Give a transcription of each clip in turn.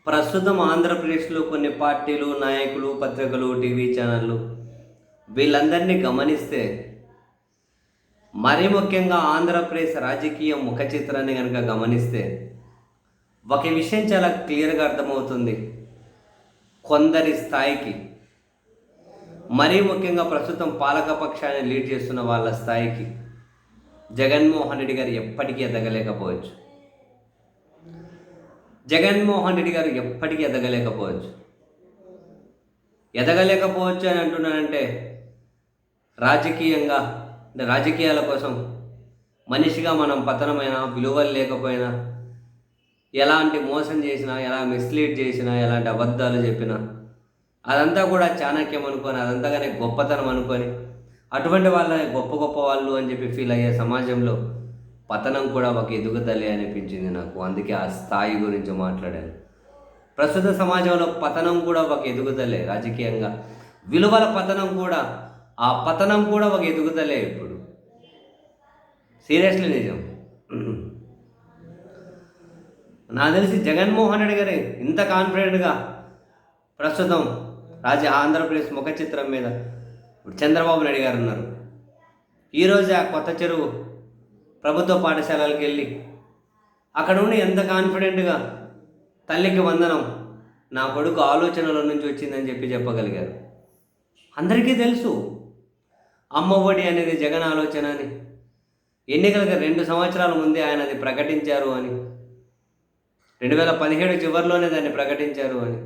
ప్రస్తుతం ఆంధ్రప్రదేశ్లో కొన్ని పార్టీలు, నాయకులు, పత్రికలు, టీవీ ఛానళ్ళు వీళ్ళందరినీ గమనిస్తే మరీ ముఖ్యంగా ఆంధ్రప్రదేశ్ రాజకీయ ముఖ చిత్రాన్ని కనుక గమనిస్తే ఒక విషయం చాలా క్లియర్గా అర్థమవుతుంది. కొందరి స్థాయికి, మరీ ముఖ్యంగా ప్రస్తుతం పాలకపక్షాన్ని లీడ్ చేస్తున్న వాళ్ళ స్థాయికి జగన్మోహన్ రెడ్డి గారు ఎప్పటికీ ఎదగలేకపోవచ్చు. జగన్మోహన్ రెడ్డి గారు ఎప్పటికీ ఎదగలేకపోవచ్చు. ఎదగలేకపోవచ్చు అని అంటున్నానంటే రాజకీయంగా, అంటే రాజకీయాల కోసం మనిషిగా మనం పతనమైన, విలువలు లేకపోయినా, ఎలాంటి మోసం చేసినా, ఎలా మిస్లీడ్ చేసినా, ఎలాంటి అబద్ధాలు చెప్పినా అదంతా కూడా చాణక్యం అనుకొని, అదంతాగానే గొప్పతనం అనుకొని, అటువంటి వాళ్ళ గొప్ప గొప్ప వాళ్ళు అని చెప్పి ఫీల్ అయ్యే సమాజంలో పతనం కూడా ఒక ఎదుగుదలే అనిపించింది నాకు. అందుకే ఆ స్థాయి గురించి మాట్లాడాను. ప్రస్తుత సమాజంలో పతనం కూడా ఒక ఎదుగుదలే. రాజకీయంగా విలువల పతనం కూడా, ఆ పతనం కూడా ఒక ఎదుగుదలే. ఇప్పుడు సీరియస్లీ నిజం. నాకు తెలిసి జగన్మోహన్ రెడ్డి గారు ఇంత కాన్ఫిడెంట్గా ప్రస్తుతం ఆంధ్రప్రదేశ్ ముఖ చిత్రం మీద ఇప్పుడు చంద్రబాబు నాయుడు గారు ఉన్నారు. ఈరోజు ఆ కొత్త చెరువు ప్రభుత్వ పాఠశాలలకు వెళ్ళి అక్కడ ఉండి ఎంత కాన్ఫిడెంట్గా తల్లికి వందనం, నా కొడుకు ఆలోచనల నుంచి వచ్చిందని చెప్పగలిగారు. అందరికీ తెలుసు అమ్మ ఒడి అనేది జగన్ ఆలోచన అని. ఎన్నికలకు 2 సంవత్సరాల ముందే ఆయన అది ప్రకటించారు అని, 2017 చివరిలోనే దాన్ని ప్రకటించారు అని.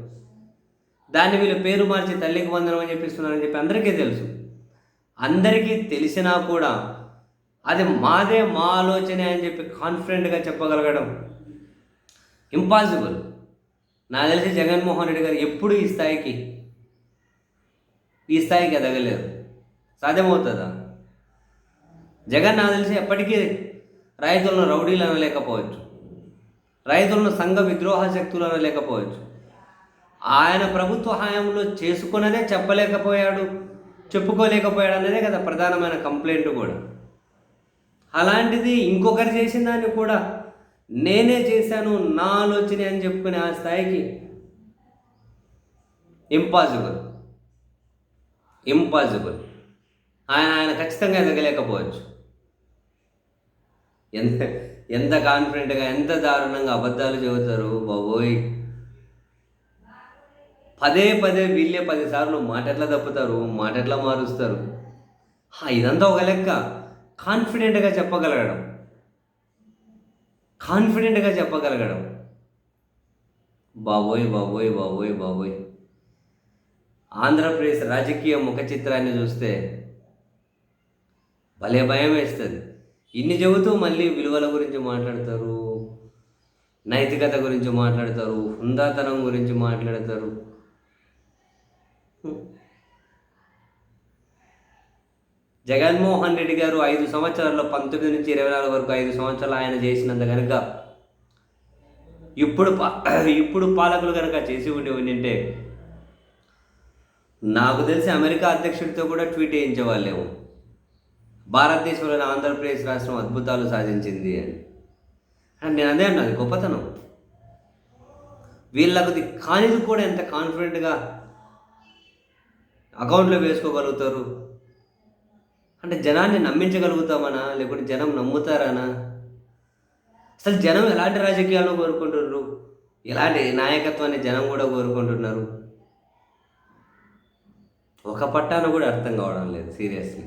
దాన్ని వీళ్ళు పేరు మార్చి తల్లికి వందనం అని చెప్పిస్తున్నారని చెప్పి అందరికీ తెలుసు. అందరికీ తెలిసినా కూడా అది మాదే, మా ఆలోచనే అని చెప్పి కాన్ఫిడెంట్గా చెప్పగలగడం ఇంపాసిబుల్. నాకు తెలిసి జగన్మోహన్ రెడ్డి గారు ఎప్పుడు ఈ స్థాయికి ఎదగలేరు. సాధ్యమవుతుందా? జగన్ నాకు తెలిసి ఎప్పటికీ రైతులను రౌడీలు అనలేకపోవచ్చు, రైతులను సంఘ విద్రోహ శక్తులు అనలేకపోవచ్చు. ఆయన ప్రభుత్వ హయాంలో చేసుకున్నదే చెప్పుకోలేకపోయాడు అనేదే కదా ప్రధానమైన కంప్లైంట్ కూడా. అలాంటిది ఇంకొకరు చేసిన దాన్ని కూడా నేనే చేశాను, నా ఆలోచనే అని చెప్పుకునే ఆ స్థాయికి ఇంపాసిబుల్. ఆయన ఖచ్చితంగా ఎదగలేకపోవచ్చు. ఎంత కాన్ఫిడెంట్గా, ఎంత దారుణంగా అబద్ధాలు చెబుతారు బాబోయ్. పదే వీళ్ళే 10 సార్లు మాట ఎట్లా తప్పుతారు, మాట ఎట్లా మారుస్తారు. ఇదంతా ఒక లెక్క. కాన్ఫిడెంట్గా చెప్పగలగడం బాబోయ్. ఆంధ్రప్రదేశ్ రాజకీయ ముఖ చిత్రాన్ని చూస్తే భలే భయం వేస్తుంది. ఇన్ని చెబుతూ మళ్ళీ విలువల గురించి మాట్లాడతారు, నైతికత గురించి మాట్లాడతారు, హుందాతనం గురించి మాట్లాడతారు. జగన్మోహన్ రెడ్డి గారు 5 సంవత్సరాల్లో 19 నుంచి 24 వరకు 5 సంవత్సరాలు ఆయన చేసినంత కనుక ఇప్పుడు పాలకులు కనుక చేసి ఉండింటే నాకు తెలిసి అమెరికా అధ్యక్షుడితో కూడా ట్వీట్ చేయించేవాళ్ళేమో, భారతదేశంలోని ఆంధ్రప్రదేశ్ రాష్ట్రం అద్భుతాలు సాధించింది అని. నేను అదే అన్నా, అది గొప్పతనం. వీళ్ళకు కానిది కూడా ఎంత కాన్ఫిడెంట్గా అకౌంట్లో వేసుకోగలుగుతారు అంటే జనాన్ని నమ్మించగలుగుతామనా, లేకుంటే జనం నమ్ముతారనా? అసలు జనం ఎలాంటి రాజకీయాలను కోరుకుంటున్నారు, ఎలాంటి నాయకత్వాన్ని జనం కూడా కోరుకుంటున్నారు, ఒక పట్టాన కూడా అర్థం కావడం లేదు సీరియస్లీ.